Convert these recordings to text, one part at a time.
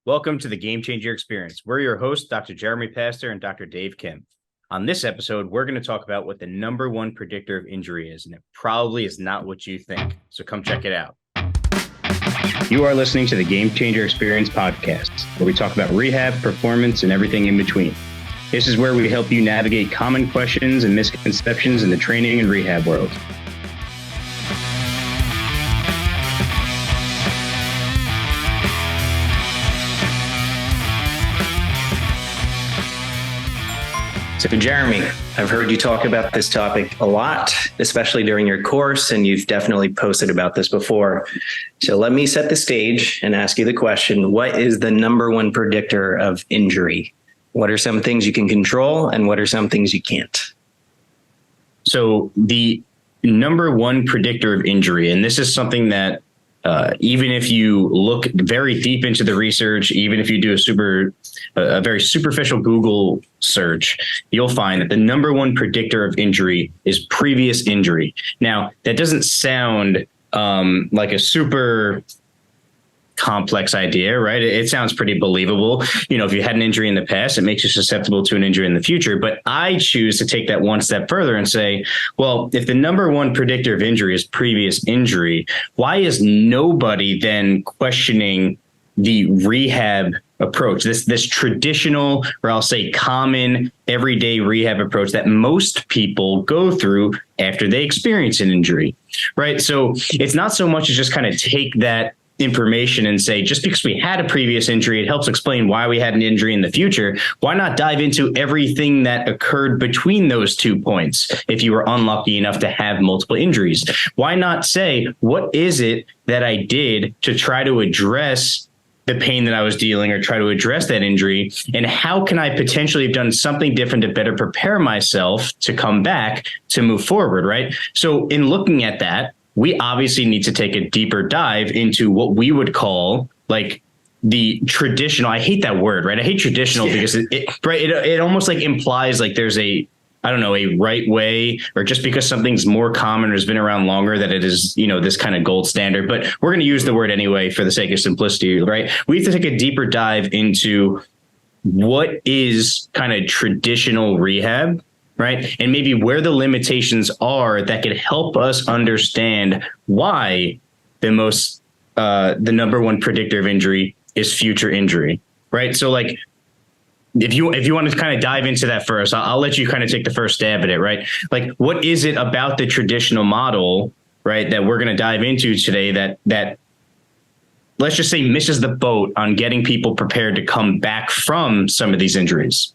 Welcome to the Game Changer Experience. We're your hosts, Dr. Jeremy Pastor and Dr. Dave Kim. On this episode, we're going to talk about what the number one predictor of injury is, and it probably is not what you think. So come check it out. You are listening to the Game Changer Experience podcast, where we talk about rehab, performance, and everything in between. This is where we help you navigate common questions and misconceptions in the training and rehab world. So Jeremy, I've heard you talk about this topic a lot, especially during your course, and you've definitely posted about this before. So let me set the stage and ask you the question, what is the number one predictor of injury? What are some things you can control and what are some things you can't? So the number one predictor of injury, and this is something that even if you look very deep into the research, even if you do a very superficial Google search, you'll find that the number one predictor of injury is previous injury. Now, that doesn't sound like a super complex idea, right? It sounds pretty believable. You know, if you had an injury in the past, it makes you susceptible to an injury in the future. But I choose to take that one step further and say, well, if the number one predictor of injury is previous injury, why is nobody then questioning the rehab approach, this traditional, or I'll say common everyday rehab approach that most people go through after they experience an injury, right? So it's not so much as just kind of take that information and say, just because we had a previous injury, it helps explain why we had an injury in the future. Why not dive into everything that occurred between those 2 points if you were unlucky enough to have multiple injuries? Why not say, what is it that I did to try to address the pain that I was dealing or try to address that injury? And how can I potentially have done something different to better prepare myself to come back to move forward, right? So in looking at that, we obviously need to take a deeper dive into what we would call like the traditional. I hate that word, right? I hate traditional because it almost like implies like there's a right way, or just because something's more common or has been around longer that it is, this kind of gold standard. But we're going to use the word anyway for the sake of simplicity, right? We have to take a deeper dive into what is kind of traditional rehab, right? And maybe where the limitations are that could help us understand why the number one predictor of injury is future injury, right? So like, if you want to kind of dive into that first, I'll let you kind of take the first stab at it, right? Like, what is it about the traditional model, right, that we're going to dive into today that let's just say misses the boat on getting people prepared to come back from some of these injuries?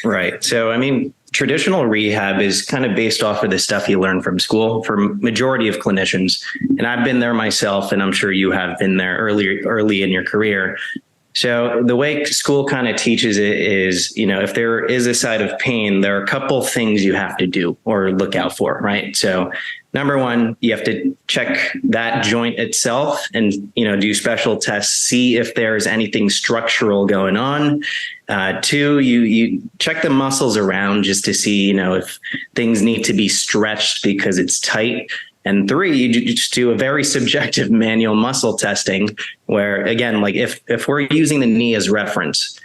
Right. So, I mean, traditional rehab is kind of based off of the stuff you learn from school for majority of clinicians. And I've been there myself, and I'm sure you have been there early in your career. So the way school kind of teaches it is, if there is a side of pain, there are a couple things you have to do or look out for, right? So number one, you have to check that joint itself and, do special tests, see if there's anything structural going on. Two, you check the muscles around just to see, if things need to be stretched because it's tight. And three, you just do a very subjective manual muscle testing where, again, like if we're using the knee as reference,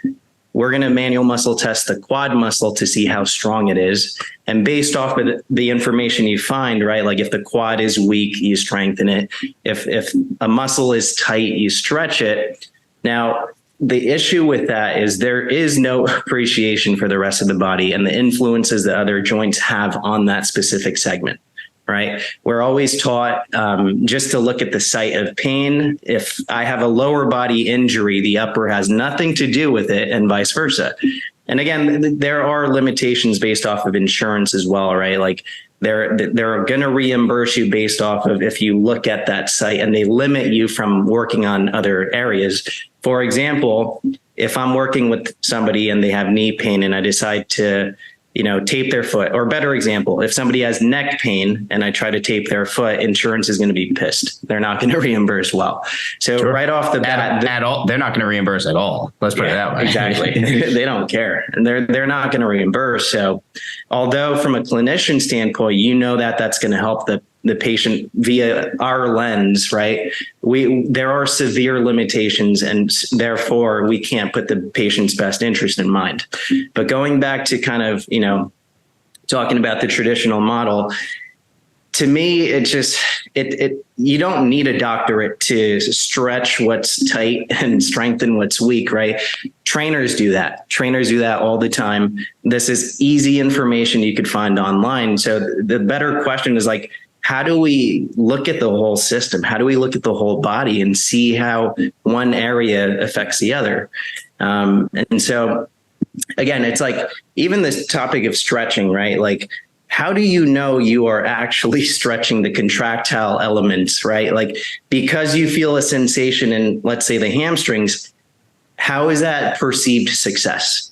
we're going to manual muscle test the quad muscle to see how strong it is. And based off of the information you find, right, like if the quad is weak, you strengthen it. If a muscle is tight, you stretch it. Now, the issue with that is there is no appreciation for the rest of the body and the influences that other joints have on that specific segment. Right. We're always taught just to look at the site of pain. If I have a lower body injury, the upper has nothing to do with it and vice versa. And again, there are limitations based off of insurance as well. Right. Like they're going to reimburse you based off of if you look at that site, and they limit you from working on other areas. For example, if I'm working with somebody and they have knee pain and I decide to tape their foot, or better example, if somebody has neck pain and I try to tape their foot, insurance is going to be pissed. They're not going to reimburse well. So sure. Right off the bat, at all, they're not going to reimburse at all. Let's put it that way. Exactly. They don't care, and they're not going to reimburse. So although from a clinician standpoint, that's going to help the the patient via our lens, right? There are severe limitations, and therefore we can't put the patient's best interest in mind. But going back to kind of, talking about the traditional model, to me, you don't need a doctorate to stretch what's tight and strengthen what's weak, right? Trainers do that. Trainers do that all the time. This is easy information you could find online. So the better question is like, how do we look at the whole system? How do we look at the whole body and see how one area affects the other? And so, again, it's like even this topic of stretching, right? Like, how do you know you are actually stretching the contractile elements, right? Like, because you feel a sensation in, let's say, the hamstrings, how is that perceived success?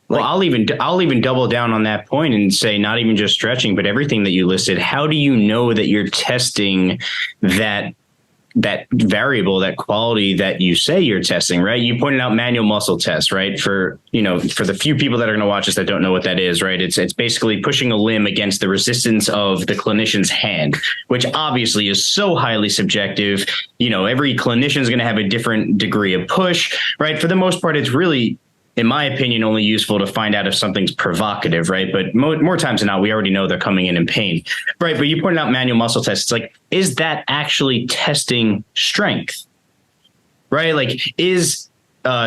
Well, I'll even double down on that point and say not even just stretching, but everything that you listed. How do you know that you're testing that variable, that quality that you say you're testing, right? You pointed out manual muscle test, right? For the few people that are going to watch this that don't know what that is, right? It's basically pushing a limb against the resistance of the clinician's hand, which obviously is so highly subjective. Every clinician is going to have a different degree of push, right? For the most part, it's really, in my opinion, only useful to find out if something's provocative, right? But more times than not, we already know they're coming in pain, right? But you pointed out manual muscle tests. It's like, is that actually testing strength, right? Like, is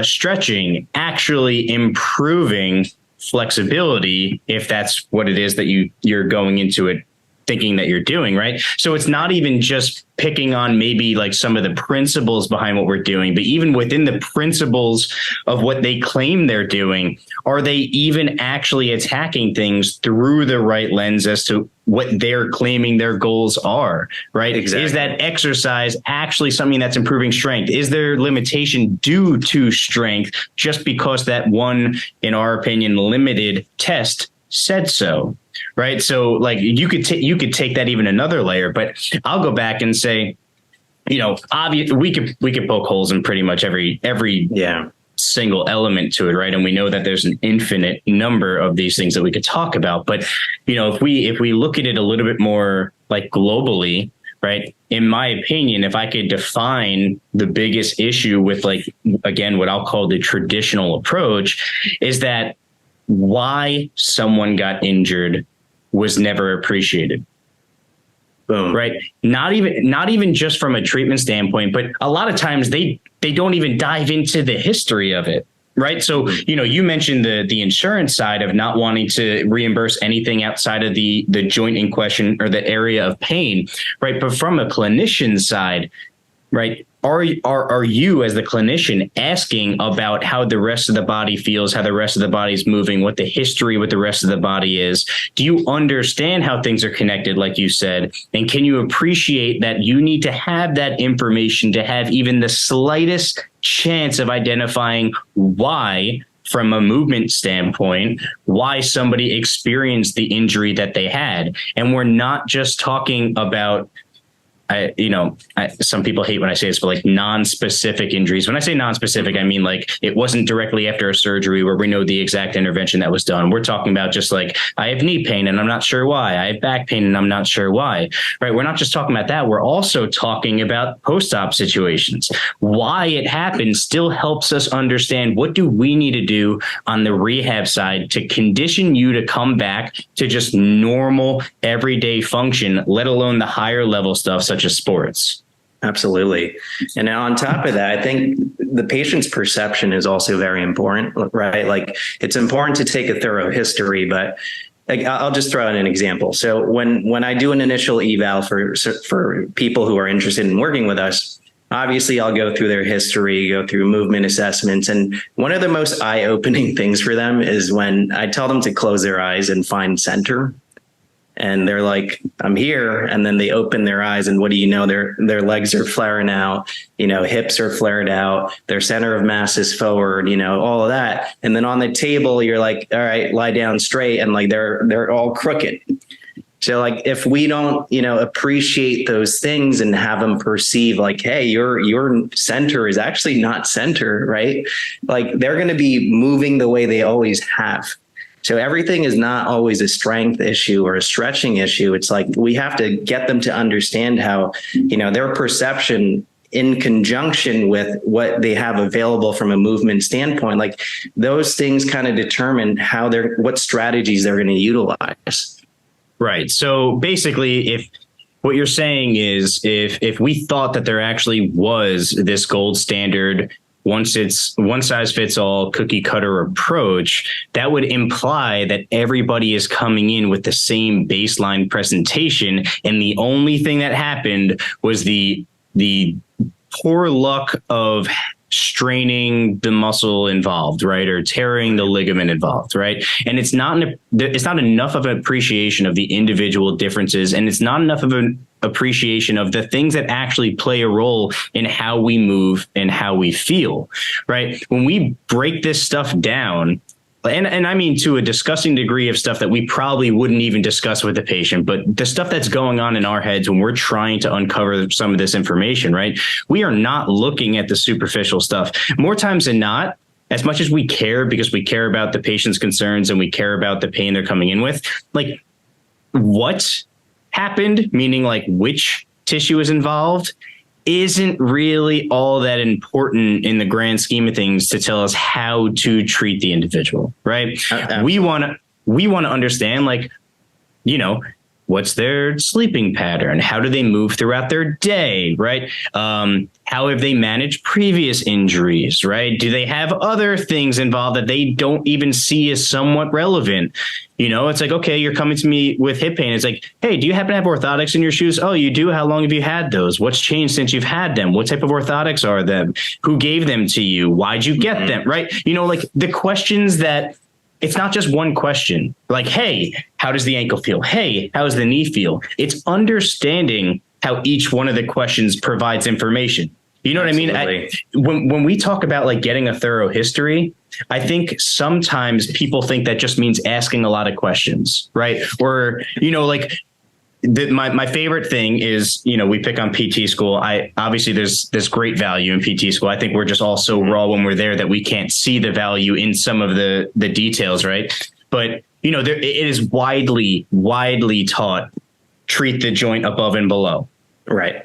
stretching actually improving flexibility if that's what it is that you're going into it thinking that you're doing, right? So it's not even just picking on maybe like some of the principles behind what we're doing, but even within the principles of what they claim they're doing, are they even actually attacking things through the right lens as to what they're claiming their goals are, right? Exactly. Is that exercise actually something that's improving strength? Is there limitation due to strength just because that one, in our opinion, limited test said so? Right. So like you could take that even another layer, but I'll go back and say, obviously we could poke holes in pretty much every single element to it. Right. And we know that there's an infinite number of these things that we could talk about. But, if we look at it a little bit more like globally, right, in my opinion, if I could define the biggest issue with, like, again, what I'll call the traditional approach, is that why someone got injured was never appreciated. Boom. Right. Not even just from a treatment standpoint, but a lot of times they don't even dive into the history of it. Right. So, you mentioned the insurance side of not wanting to reimburse anything outside of the joint in question or the area of pain. Right. But from a clinician side, right, are you as the clinician asking about how the rest of the body feels, how the rest of the body is moving, what the history with the rest of the body is? Do you understand how things are connected, like you said? And can you appreciate that you need to have that information to have even the slightest chance of identifying why, from a movement standpoint, why somebody experienced the injury that they had? And we're not just talking about some people hate when I say this, but like non-specific injuries. When I say non-specific, I mean like it wasn't directly after a surgery where we know the exact intervention that was done. We're talking about just like, I have knee pain and I'm not sure why. I have back pain and I'm not sure why. Right? We're not just talking about that. We're also talking about post-op situations. Why it happened still helps us understand what do we need to do on the rehab side to condition you to come back to just normal everyday function, let alone the higher level stuff such as sports. Absolutely. And now on top of that, I think the patient's perception is also very important, right? Like it's important to take a thorough history, but like, I'll just throw out an example. So when I do an initial eval for people who are interested in working with us, obviously I'll go through their history, go through movement assessments. And one of the most eye-opening things for them is when I tell them to close their eyes and find center. And they're like, I'm here. And then they open their eyes and what do you know? Their legs are flaring out, hips are flared out. Their center of mass is forward, all of that. And then on the table, you're like, all right, lie down straight. And like, they're all crooked. So like, if we don't, appreciate those things and have them perceive like, hey, your center is actually not center, right? Like they're going to be moving the way they always have. So everything is not always a strength issue or a stretching issue. It's like we have to get them to understand how, their perception in conjunction with what they have available from a movement standpoint, like those things kind of determine what strategies they're going to utilize. Right. So basically, if what you're saying is if we thought that there actually was this gold standard, once it's one size fits all cookie cutter approach, that would imply that everybody is coming in with the same baseline presentation. And the only thing that happened was the poor luck of straining the muscle involved, right? Or tearing the ligament involved, right? And it's not enough of an appreciation of the individual differences. And it's not enough of an appreciation of the things that actually play a role in how we move and how we feel, right? When we break this stuff down, and I mean to a disgusting degree of stuff that we probably wouldn't even discuss with the patient, but the stuff that's going on in our heads when we're trying to uncover some of this information, right? We are not looking at the superficial stuff. More times than not, as much as we care because we care about the patient's concerns and we care about the pain they're coming in with, like what happened, meaning like which tissue is involved, isn't really all that important in the grand scheme of things to tell us how to treat the individual, right? We want to understand, like, what's their sleeping pattern? How do they move throughout their day, right? How have they managed previous injuries, right? Do they have other things involved that they don't even see as somewhat relevant? It's like, okay, you're coming to me with hip pain. It's like, hey, do you happen to have orthotics in your shoes? Oh, you do? How long have you had those? What's changed since you've had them? What type of orthotics are them? Who gave them to you? Why'd you get them, right? Like the questions that, it's not just one question like, hey, how does the ankle feel? Hey, how does the knee feel? It's understanding how each one of the questions provides information. You know Absolutely. what I mean? When we talk about like getting a thorough history, I think sometimes people think that just means asking a lot of questions, right? Or, like my favorite thing is, we pick on PT school. Obviously there's great value in PT school. I think we're just all so raw when we're there that we can't see the value in some of the details, right? But, it is widely taught, treat the joint above and below. Right.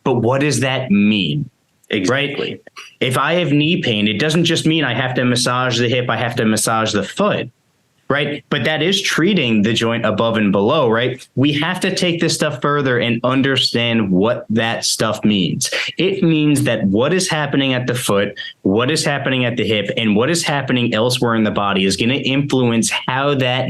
But what does that mean? Exactly. Right? If I have knee pain, it doesn't just mean I have to massage the hip, I have to massage the foot. Right. But that is treating the joint above and below. Right. We have to take this stuff further and understand what that stuff means. It means that what is happening at the foot, what is happening at the hip, and what is happening elsewhere in the body is going to influence how that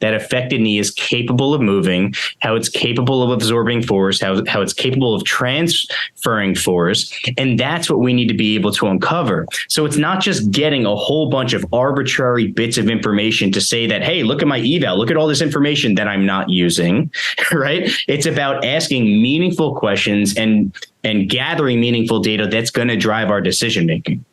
affected knee is capable of moving, how it's capable of absorbing force, how it's capable of transferring force. And that's what we need to be able to uncover. So it's not just getting a whole bunch of arbitrary bits of information to say that, hey, look at my eval, look at all this information that I'm not using, right? It's about asking meaningful questions and gathering meaningful data that's going to drive our decision making.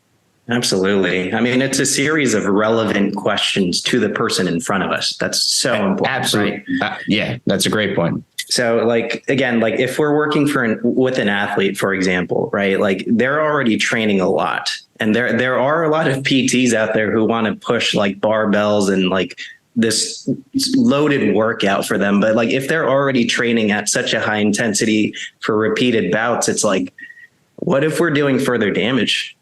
Absolutely. I mean, it's a series of relevant questions to the person in front of us. That's so important. Absolutely. Right? Yeah, that's a great point. So like, again, like if we're working with an athlete, for example, right, like they're already training a lot. And there are a lot of PTs out there who want to push like barbells and like this loaded workout for them. But like if they're already training at such a high intensity for repeated bouts, it's like, what if we're doing further damage?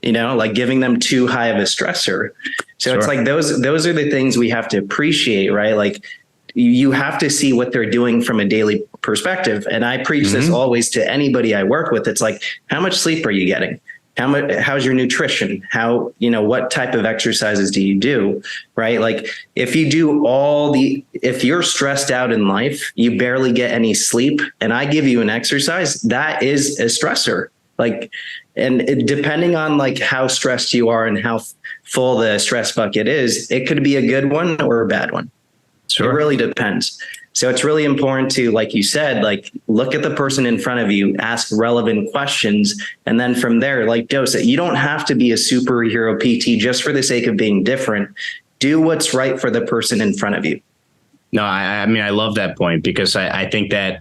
Like giving them too high of a stressor. So Sure. It's like those are the things we have to appreciate, right? Like you have to see what they're doing from a daily perspective. And I preach this always to anybody I work with. It's like, how much sleep are you getting? How's your nutrition? What type of exercises do you do? Right? Like if you're stressed out in life, you barely get any sleep and I give you an exercise, that is a stressor. Like, and depending on like how stressed you are and how full the stress bucket is, it could be a good one or a bad one. Sure. It really depends. So it's really important to, like you said, like look at the person in front of you, ask relevant questions, and then from there, like dose it. You don't have to be a superhero PT just for the sake of being different. Do what's right for the person in front of you. No, I mean, I love that point because I think that,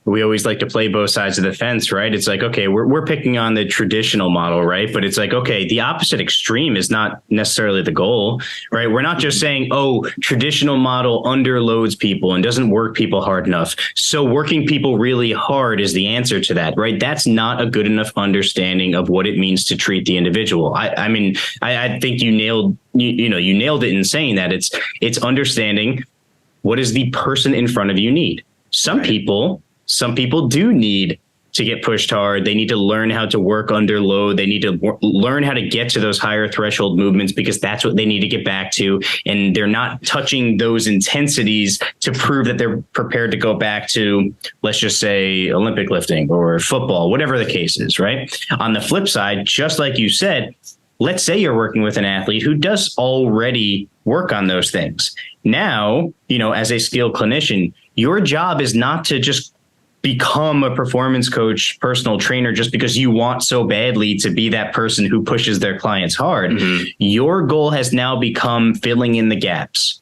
we always like to play both sides of the fence, right? It's like, okay, we're picking on the traditional model, right? But it's like, okay, the opposite extreme is not necessarily the goal, right? We're not just saying, oh, traditional model underloads people and doesn't work people hard enough, so working people really hard is the answer to that, right? That's not a good enough understanding of what it means to treat the individual. I mean, I think you nailed it in saying that it's understanding what does the person in front of you need. Some people do need to get pushed hard. They need to learn how to work under load. They need to learn how to get to those higher threshold movements because that's what they need to get back to. And they're not touching those intensities to prove that they're prepared to go back to, let's just say, Olympic lifting or football, whatever the case is, right? On the flip side, just like you said, let's say you're working with an athlete who does already work on those things. Now, as a skilled clinician, your job is not to just become a performance coach, personal trainer, just because you want so badly to be that person who pushes their clients hard. Mm-hmm. Your goal has now become filling in the gaps.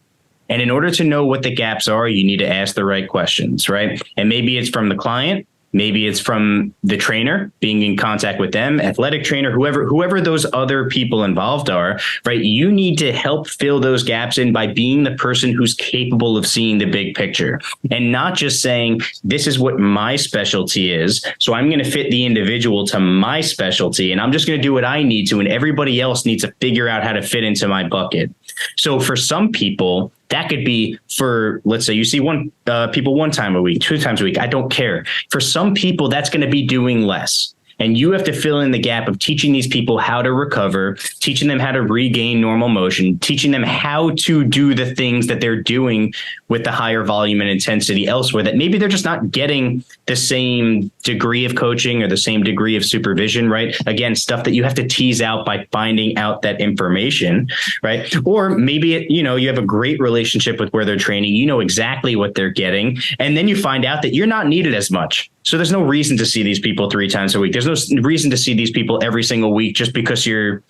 And in order to know what the gaps are, you need to ask the right questions, right? And maybe it's from the client. Maybe it's from the trainer, being in contact with them, athletic trainer, whoever those other people involved are, right? You need to help fill those gaps in by being the person who's capable of seeing the big picture and not just saying, this is what my specialty is, so I'm going to fit the individual to my specialty and I'm just going to do what I need to, and everybody else needs to figure out how to fit into my bucket. So for some people, that could be for, let's say you see people 1 time a week, 2 times a week. I don't care. For some people, that's going to be doing less. And you have to fill in the gap of teaching these people how to recover, teaching them how to regain normal motion, teaching them how to do the things that they're doing with the higher volume and intensity elsewhere that maybe they're just not getting the same degree of coaching or the same degree of supervision, right? Again, stuff that you have to tease out by finding out that information, right? Or maybe, you have a great relationship with where they're training, you know exactly what they're getting, and then you find out that you're not needed as much. So there's no reason to see these people 3 times a week. There's no reason to see these people every single week just because you're,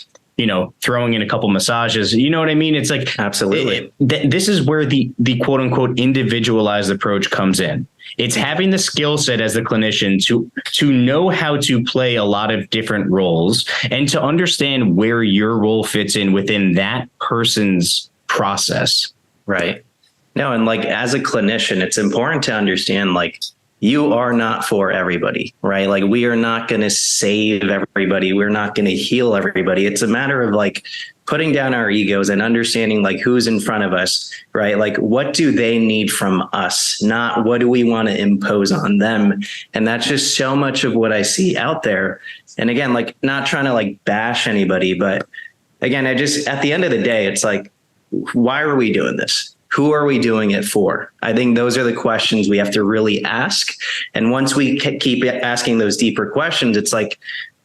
throwing in a couple massages. You know what I mean? It's like, absolutely. This is where the quote unquote individualized approach comes in. It's having the skill set as the clinician to know how to play a lot of different roles and to understand where your role fits in within that person's process. Right. No, and as a clinician, it's important to understand, you are not for everybody, right? We are not going to save everybody. We're not going to heal everybody. It's a matter of putting down our egos and understanding who's in front of us, right? What do they need from us? Not what do we want to impose on them? And that's just so much of what I see out there. And again, not trying to bash anybody, but again, at the end of the day, it's why are we doing this? Who are we doing it for? I think those are the questions we have to really ask. And once we keep asking those deeper questions, it's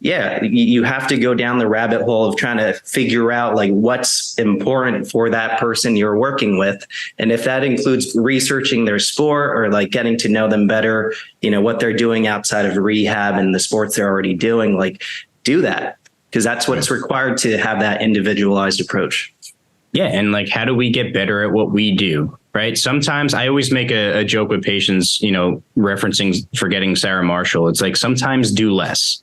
you have to go down the rabbit hole of trying to figure out what's important for that person you're working with. And if that includes researching their sport or getting to know them better, what they're doing outside of rehab and the sports they're already doing, do that, because that's what's required to have that individualized approach. Yeah. And how do we get better at what we do? Right. Sometimes I always make a joke with patients, referencing forgetting Sarah Marshall. It's sometimes do less.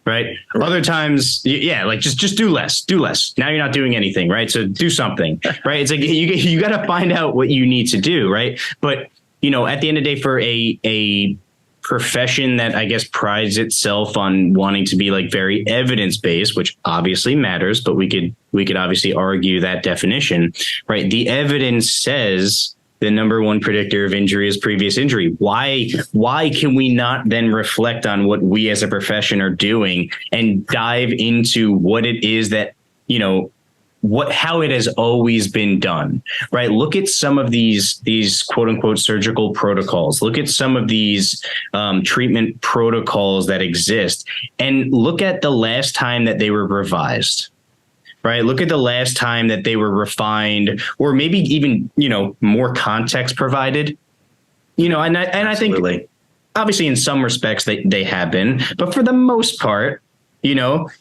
Right. Other times, just do less. Now you're not doing anything. Right. So do something. Right. It's you got to find out what you need to do. Right. But, at the end of the day, for a profession that I guess prides itself on wanting to be very evidence-based, which obviously matters, but we could obviously argue that definition, right? The evidence says the number one predictor of injury is previous injury. Why can we not then reflect on what we as a profession are doing and dive into what it is that, how it has always been done, right? Look at some of these quote unquote surgical protocols. Look at some of these treatment protocols that exist and look at the last time that they were revised, right? Look at the last time that they were refined or maybe even, more context provided, and I think obviously in some respects they have been, but for the most part,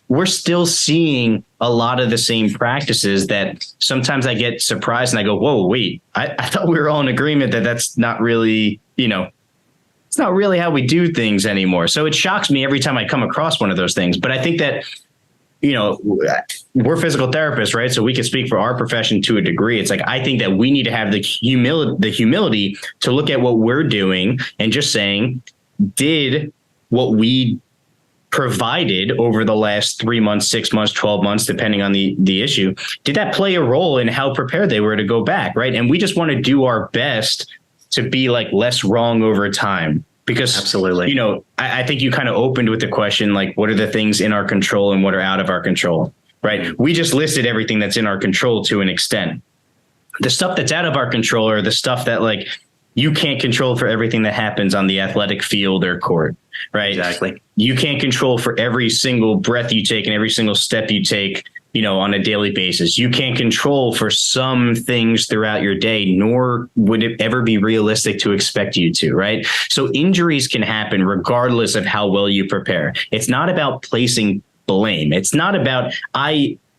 we're still seeing a lot of the same practices that sometimes I get surprised and I go, whoa, wait, I thought we were all in agreement that that's not really, it's that's not really how we do things anymore. So it shocks me every time I come across one of those things. But I think that, we're physical therapists, right? So we can speak for our profession to a degree. It's like, I think that we need to have the humility to look at what we're doing and just saying, did what we provided over the last 3 months, 6 months, 12 months, depending on the issue, did that play a role in how prepared they were to go back? Right. And we just want to do our best to be like less wrong over time. Because, absolutely, I think you kind of opened with the question, like, what are the things in our control and what are out of our control? Right. We just listed everything that's in our control to an extent. The stuff that's out of our control are the stuff that, like, you can't control for everything that happens on the athletic field or court. Right. Exactly. You can't control for every single breath you take and every single step you take, on a daily basis. You can't control for some things throughout your day, nor would it ever be realistic to expect you to. Right. So injuries can happen regardless of how well you prepare. It's not about placing blame. It's not about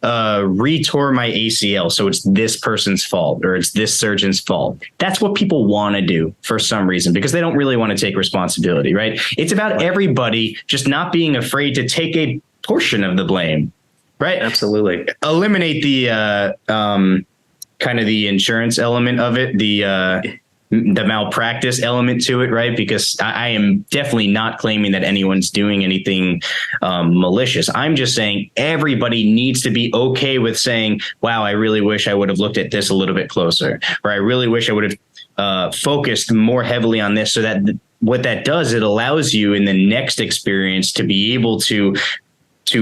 retore my ACL, so it's this person's fault or it's this surgeon's fault. That's what people want to do for some reason, because they don't really want to take responsibility, right? It's about everybody just not being afraid to take a portion of the blame, right? Absolutely. Eliminate the kind of the insurance element of it, the malpractice element to it, right? Because I am definitely not claiming that anyone's doing anything malicious. I'm just saying everybody needs to be okay with saying, wow, I really wish I would have looked at this a little bit closer, or I really wish I would have focused more heavily on this, so that what that does, it allows you in the next experience to be able to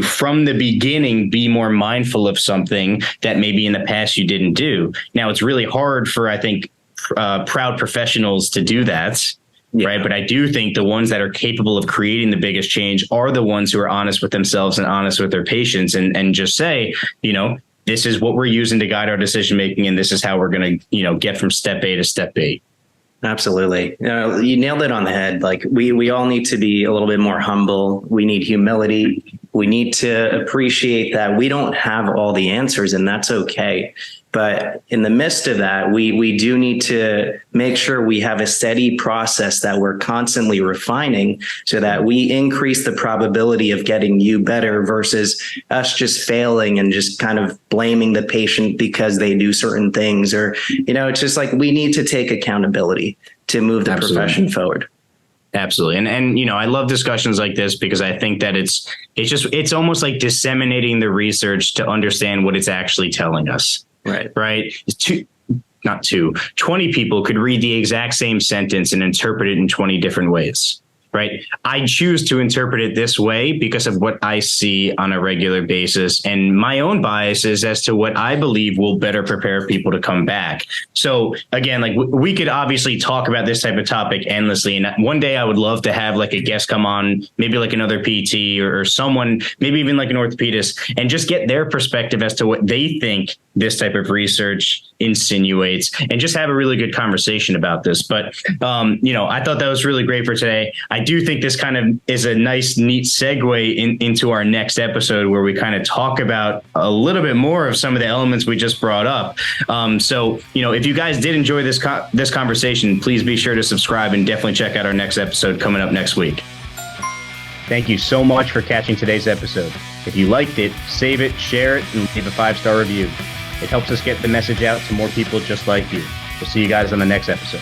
from the beginning be more mindful of something that maybe in the past you didn't do. Now, it's really hard for, I think, proud professionals to do that. Yeah. Right. But I do think the ones that are capable of creating the biggest change are the ones who are honest with themselves and honest with their patients, and just say, this is what we're using to guide our decision making, and this is how we're going to, get from step A to step B. Absolutely. You nailed it on the head. Like, we all need to be a little bit more humble. We need humility. We need to appreciate that we don't have all the answers, and that's okay. But in the midst of that, we do need to make sure we have a steady process that we're constantly refining, so that we increase the probability of getting you better versus us just failing and just kind of blaming the patient because they do certain things. Or, it's just like, we need to take accountability to move the profession forward. Absolutely. And I love discussions like this, because I think that it's almost like disseminating the research to understand what it's actually telling us. Right. 20 people could read the exact same sentence and interpret it in 20 different ways. Right. I choose to interpret it this way because of what I see on a regular basis and my own biases as to what I believe will better prepare people to come back. So again, like, we could obviously talk about this type of topic endlessly. And one day I would love to have like a guest come on, maybe like another PT or someone, maybe even like an orthopedist, and just get their perspective as to what they think this type of research insinuates, and just have a really good conversation about this. But, I thought that was really great for today. I do think this kind of is a nice, neat segue into our next episode, where we kind of talk about a little bit more of some of the elements we just brought up. So, if you guys did enjoy this conversation, please be sure to subscribe and definitely check out our next episode coming up next week. Thank you so much for catching today's episode. If you liked it, save it, share it, and leave a 5-star review. It helps us get the message out to more people just like you. We'll see you guys on the next episode.